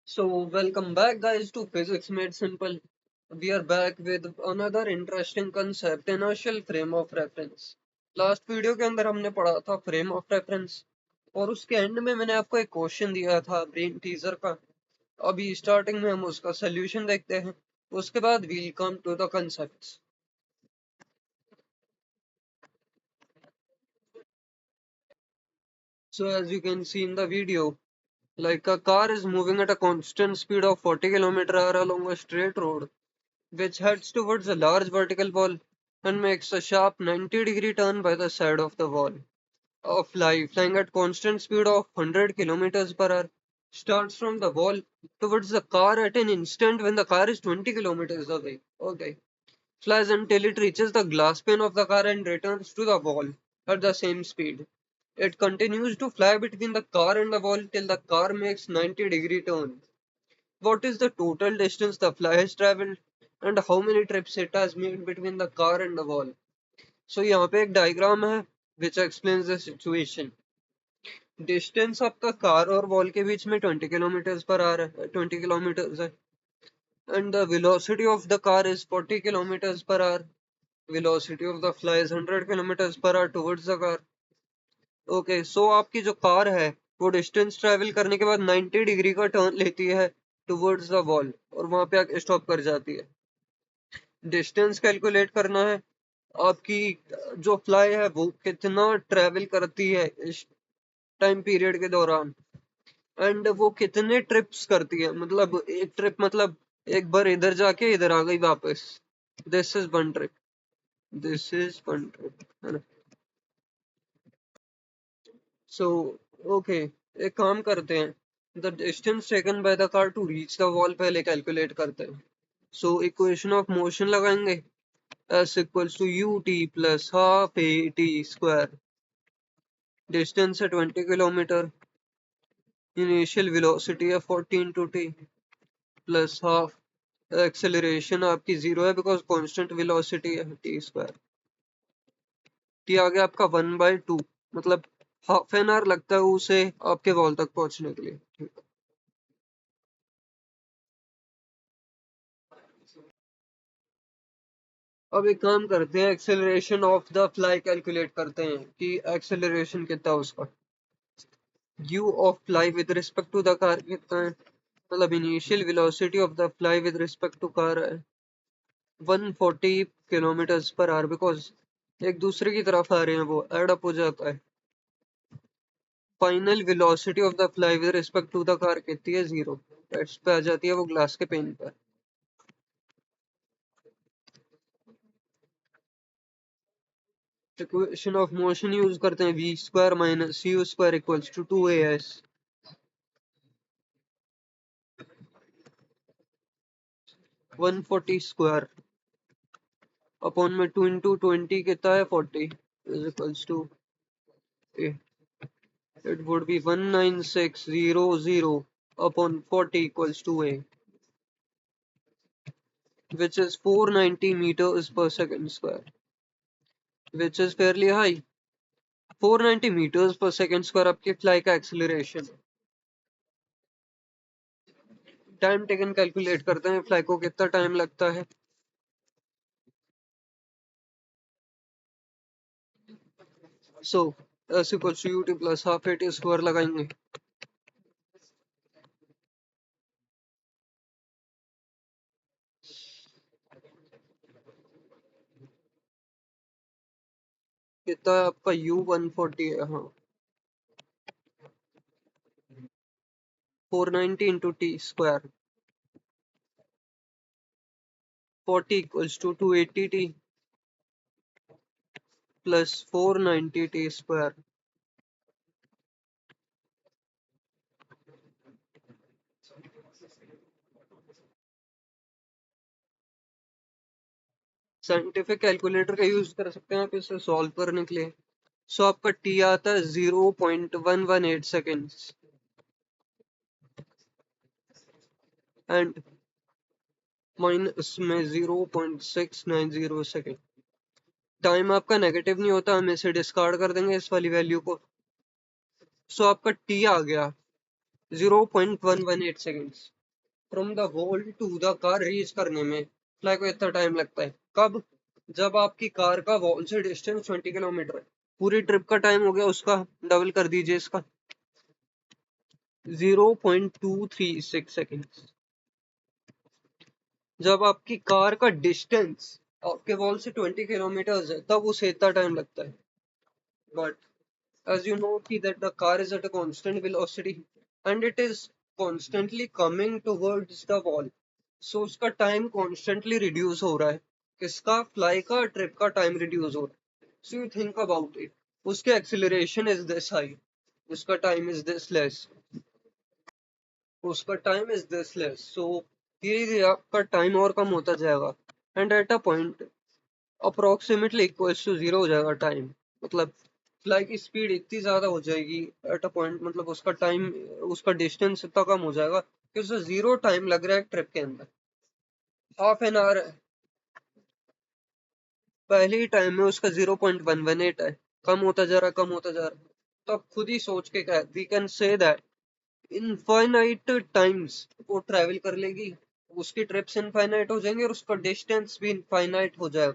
So, welcome back, guys, to Physics Made Simple. We are back with another interesting concept, inertial frame of reference. Last video के अंदर हमने पढ़ा था frame of reference और उसके and में मैंने आपको एक क्वेश्चन दिया था ब्रेन टीजर का। अभी स्टार्टिंग में हम उसका सोल्यूशन देखते हैं, उसके बाद we'll come to the concepts. So, as you can see in the video, like a car is moving at a constant speed of 40 km/h along a straight road, which heads towards a large vertical wall and makes a sharp 90-degree turn by the side of the wall. A fly flying at constant speed of 100 kilometers per hour starts from the wall towards the car at an instant when the car is 20 kilometers away. Okay. Flies until it reaches the glass pane of the car and returns to the wall at the same speed. It continues to fly between the car and the wall till the car makes 90-degree turn. What is the total distance the fly has traveled and how many trips it has made between the car and the wall? So यहाँ पे एक diagram है which explains the situation. Distance आपका car और wall के बीच में 20 kilometre पर आ रहा है, 20 किलोमीटर है, and the velocity of the car is 40 kilometre per hour. Velocity of the fly is 100 kilometre per hour towards the car. Okay, so आपकी जो कार है वो डिस्टेंस ट्रेवल करने के बाद 90 डिग्री का टर्न लेती है टुवर्ड्स द वॉल और वहां पे आके स्टॉप कर जाती है. डिस्टेंस कैलकुलेट करना है, आपकी जो फ्लाई है वो कितना ट्रेवल करती है इस टाइम पीरियड के दौरान एंड वो कितने ट्रिप्स करती है. मतलब एक ट्रिप मतलब एक बार इधर जाके इधर आ गई वापस. This is one trip. This is one trip, है ना. सो ओके, एक काम करते हैं, the distance taken by the car to reach the wall पहले कैलकुलेट करते हैं. सो इक्वेशन ऑफ मोशन लगाएंगे, s equals to ut plus half a t square. Distance है 20 किलोमीटर, इनिशियल वेलोसिटी है 40 into t plus half. Acceleration आपकी 0 है because constant velocity है t square. T आ गया आपका 1/2, मतलब हाफ एन आवर लगता है उसे आपके वॉल तक पहुंचने के लिए. ठीक है. अब एक काम करते हैं, acceleration of the fly calculate करते हैं कि एक्सेलरेशन कितना है उसका. u of fly with respect to the car कितना है, मतलब initial velocity of the fly with respect to car है 140 किलोमीटर पर आवर बिकॉज एक दूसरे की तरफ आ रहे हैं, वो एड अप हो जाता है. Final velocity of the fly with respect to the car कितनी है, 0. इस पे आ जाती है वो ग्लास के पेन पर. इक्वेशन ऑफ मोशन यूज करते हैं, v square minus u square equals to 2as. 140 square upon में 2 into 20 कितना है 40 is equals to a. It would be 19600 upon 40 equals to a, which is 490 meters per second square, which is fairly high. 490 meters per second square आपकी fly का acceleration. Time taken calculate करते हैं, fly को कितना time लगता है. सो s equals to ut plus half at square लगाएंगे. कितना है आपका u 140 है, हाँ. 490 into t square 40 equals to 280t plus 490t square. Scientific calculator का यूज कर सकते हैं आप इसे सॉल्व करने के लिए. सो आपका टी आता है 0.118 सेकेंड्स एंड माइनस में 0.690 सेकेंड. टाइम आपका नेगेटिव नहीं होता, हम इसे डिस्कार्ड कर देंगे इस वाली वैल्यू को. सो आपका टी आ गया 0.118 seconds. From the wall to the car reach करने में फ्लाई को इतना टाइम लगता है। कब? जब आपकी कार का वॉल से डिस्टेंस 20 किलोमीटर है। पूरी ट्रिप का टाइम हो गया उसका, डबल कर दीजिए इसका, 0.236 सेकेंड। जब आपकी कार का डिस्टेंस आपके वॉल से 20 किलोमीटर है तब उसे इतना टाइम लगता है। But as you know that the car is at a constant velocity and it is constantly coming towards the wall, so उसका time constantly reduce हो रहा है। किसका? फ्लाई का ट्रिप का टाइम रिड्यूस हो रहा है। so you think about it, उसके acceleration is this high, उसका time is this less, उसका time is this less, so धीरे धीरे आपका टाइम और कम होता जाएगा and at a point approximately equals to zero हो जाएगा टाइम। मतलब फ्लाई की स्पीड इतनी ज्यादा हो जाएगी एट अ पॉइंट, मतलब उसका टाइम, उसका डिस्टेंस इतना कम हो जाएगा कि उसे जीरो टाइम लग रहा है ट्रिप के अंदर। हाफ एन आवर पहले ही टाइम में उसका 0.118 है, कम होता जा रहा, कम होता जा रहा। तो आप खुद ही सोच के कह, we can say that infinite times वो ट्रैवल कर लेगी, उसकी ट्रिप्स इनफाइनाइट हो जाएंगे और उसका डिस्टेंस भी इनफाइनाइट हो जाएगा।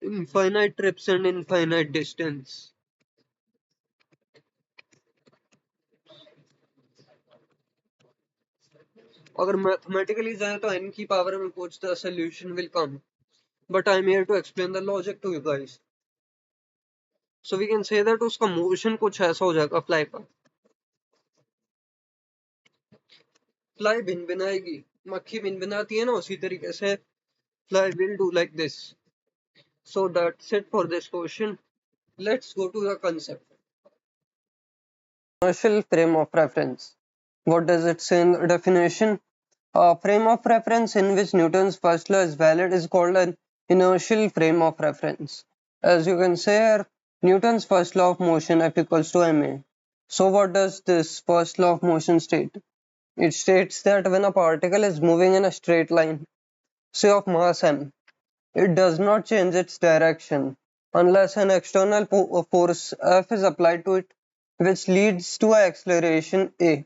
Infinite trips and infinite distance. अगर मैथमेटिकली जाए तो n की पावर में कुछ the solution will come, but I am here to explain the logic to you guys. So we can say that उसका मोशन कुछ ऐसा हो जाएगा फ्लाई का। फ्लाई भिन भिनाएगी, मक्खी भिन भिनाती है ना, उसी तरीके से fly will do like this. So that's it for this question. Let's go to the concept. Inertial frame of reference. What does it say in the definition? A frame of reference in which Newton's first law is valid is called an inertial frame of reference. As you can say here, Newton's first law of motion F equals to ma. So what does this first law of motion state? It states that when a particle is moving in a straight line, say of mass m, it does not change its direction unless an external force F is applied to it, which leads to an acceleration A.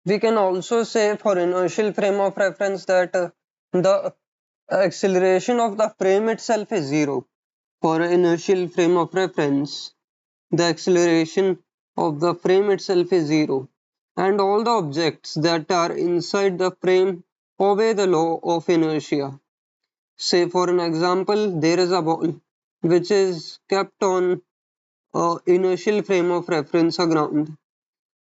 We can also say for inertial frame of reference that the acceleration of the frame itself is zero. For inertial frame of reference, the acceleration of the frame itself is zero, and all the objects that are inside the frame obey the law of inertia. Say for an example, there is a ball which is kept on a inertial frame of reference ground.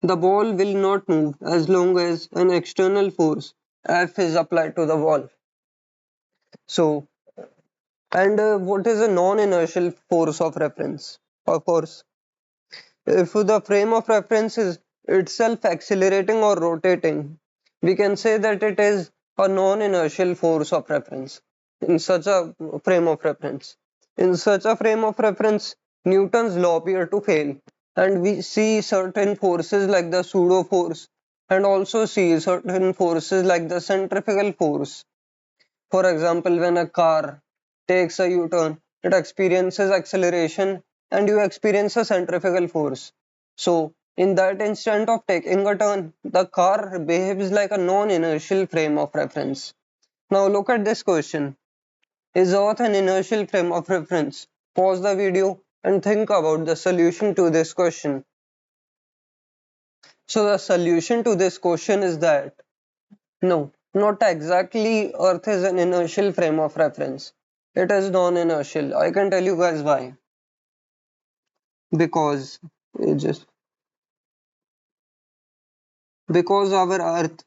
The ball will not move as long as an external force F is applied to the ball. So, and what is a non-inertial force of reference? Of course, if the frame of reference is itself accelerating or rotating, we can say that it is a non-inertial force of reference in such a frame of reference. In such a frame of reference, Newton's law appear to fail, and we see certain forces like the pseudo force and also see certain forces like the centrifugal force. For example, when a car takes a U-turn, it experiences acceleration and you experience a centrifugal force. So, in that instant of taking a turn, the car behaves like a non-inertial frame of reference. Now look at this question. Is Earth an inertial frame of reference? Pause the video and think about the solution to this question. So the solution to this question is that no, not exactly Earth is an inertial frame of reference. It is non-inertial. I can tell you guys why. Because it just because our Earth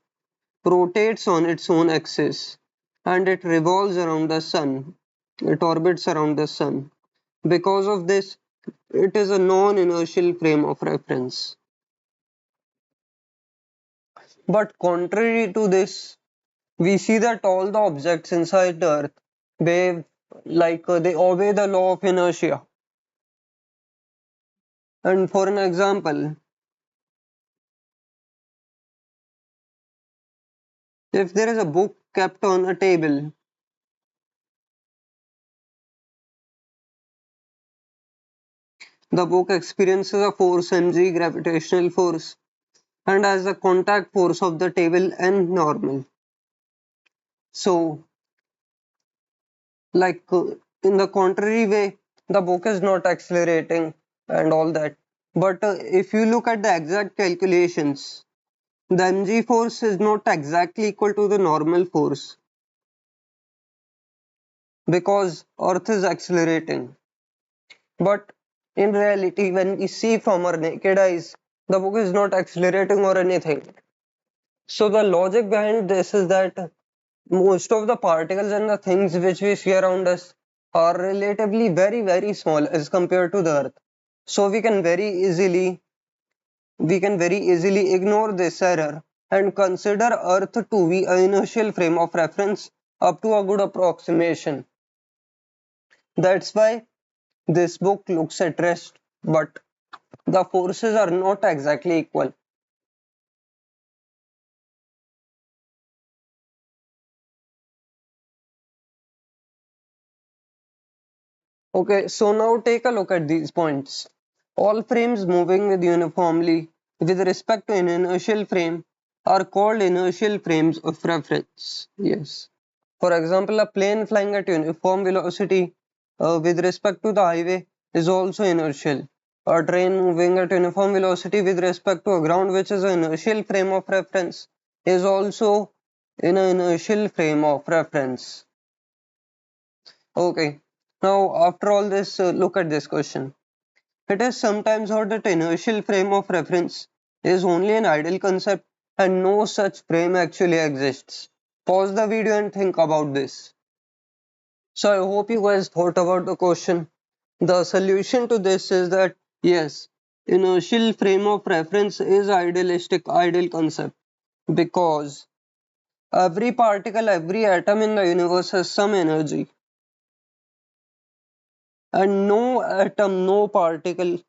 rotates on its own axis and it revolves around the sun. It orbits around the sun. Because of this, it is a non-inertial frame of reference. But contrary to this, we see that all the objects inside the Earth behave like they obey the law of inertia. And for an example, if there is a book kept on a table, The book experiences a force mg gravitational force and has a contact force of the table n normal. So, like in the contrary way, the book is not accelerating and all that. But if you look at the exact calculations, the mg force is not exactly equal to the normal force because Earth is accelerating. But in reality, when we see from our naked eyes, the book is not accelerating or anything. So the logic behind this is that most of the particles and the things which we see around us are relatively very small as compared to the Earth. So we can very easily ignore this error and consider Earth to be an inertial frame of reference up to a good approximation. That's why this book looks at rest, but the forces are not exactly equal. Okay, so now take a look at these points. All frames moving with uniformly with respect to an inertial frame are called inertial frames of reference. Yes. For example, a plane flying at uniform velocity with respect to the highway is also inertial. A train moving at uniform velocity with respect to a ground which is an inertial frame of reference is also in an inertial frame of reference. Okay, now after all this, look at this question. It is sometimes heard that inertial frame of reference is only an ideal concept and no such frame actually exists. Pause the video and think about this. So I hope you guys thought about the question. The solution to this is that yes, inertial frame of reference is ideal concept because every particle, every atom in the universe has some energy. And no atom, no particle,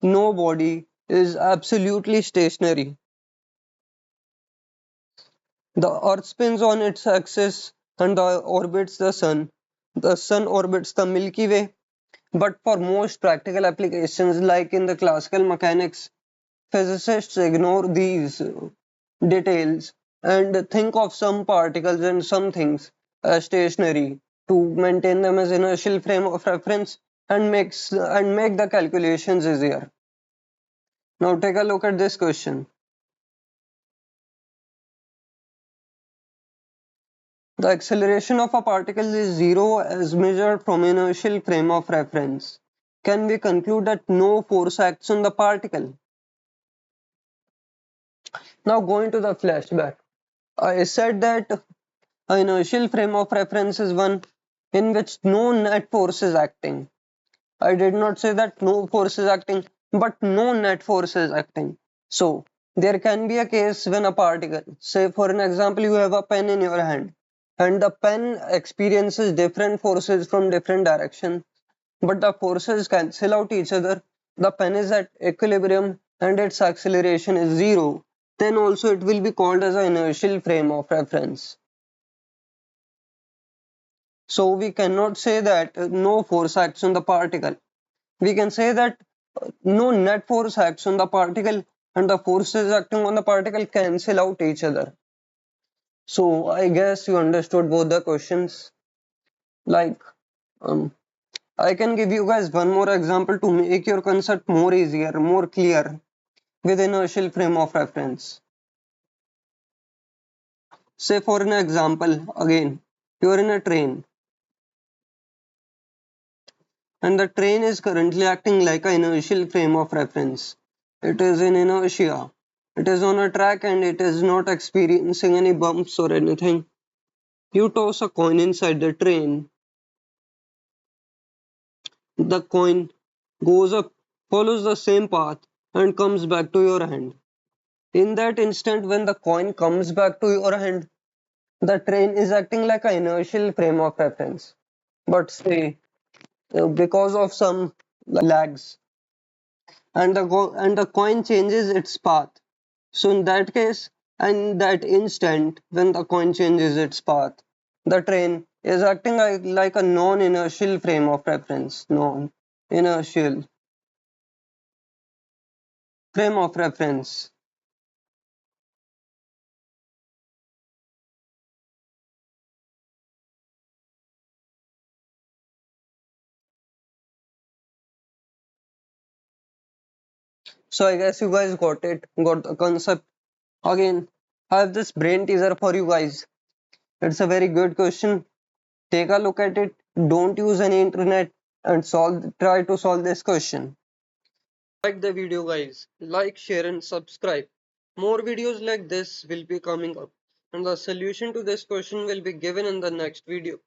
no body is absolutely stationary. The Earth spins on its axis and orbits the Sun. The Sun orbits the Milky Way. But for most practical applications, like in the classical mechanics, physicists ignore these details and think of some particles and some things as stationary to maintain them as inertial frame of reference and make the calculations easier. Now take a look at this question. The acceleration of a particle is zero as measured from inertial frame of reference. Can we conclude that no force acts on the particle? Now going to the flashback. I said that an inertial frame of reference is one in which no net force is acting. I did not say that no force is acting, but no net force is acting. So, there can be a case when a particle, say for an example, you have a pen in your hand, and the pen experiences different forces from different directions, but the forces cancel out each other. The pen is at equilibrium and its acceleration is zero. Then also it will be called as an inertial frame of reference. So we cannot say that no force acts on the particle. We can say that no net force acts on the particle and the forces acting on the particle cancel out each other. So I guess you understood both the questions. Like, um, I can give you guys one more example to make your concept more easier, more clear with inertial frame of reference. Say for an example, again, you are in a train and the train is currently acting like an inertial frame of reference. It is in inertia. It is on a track and it is not experiencing any bumps or anything. You toss a coin inside the train. The coin goes up, follows the same path, and comes back to your hand. In that instant, when the coin comes back to your hand, the train is acting like an inertial frame of reference. But say, because of some lags, and the coin changes its path. So in that case, and that instant when the coin changes its path, the train is acting like a non-inertial frame of reference. Non-inertial. Frame of reference. So I guess you guys got it, got the concept. Again, I have this brain teaser for you guys. It's a very good question. Take a look at it. Don't use any internet and try to solve this question. Like the video guys. Like, share and subscribe. More videos like this will be coming up. And the solution to this question will be given in the next video.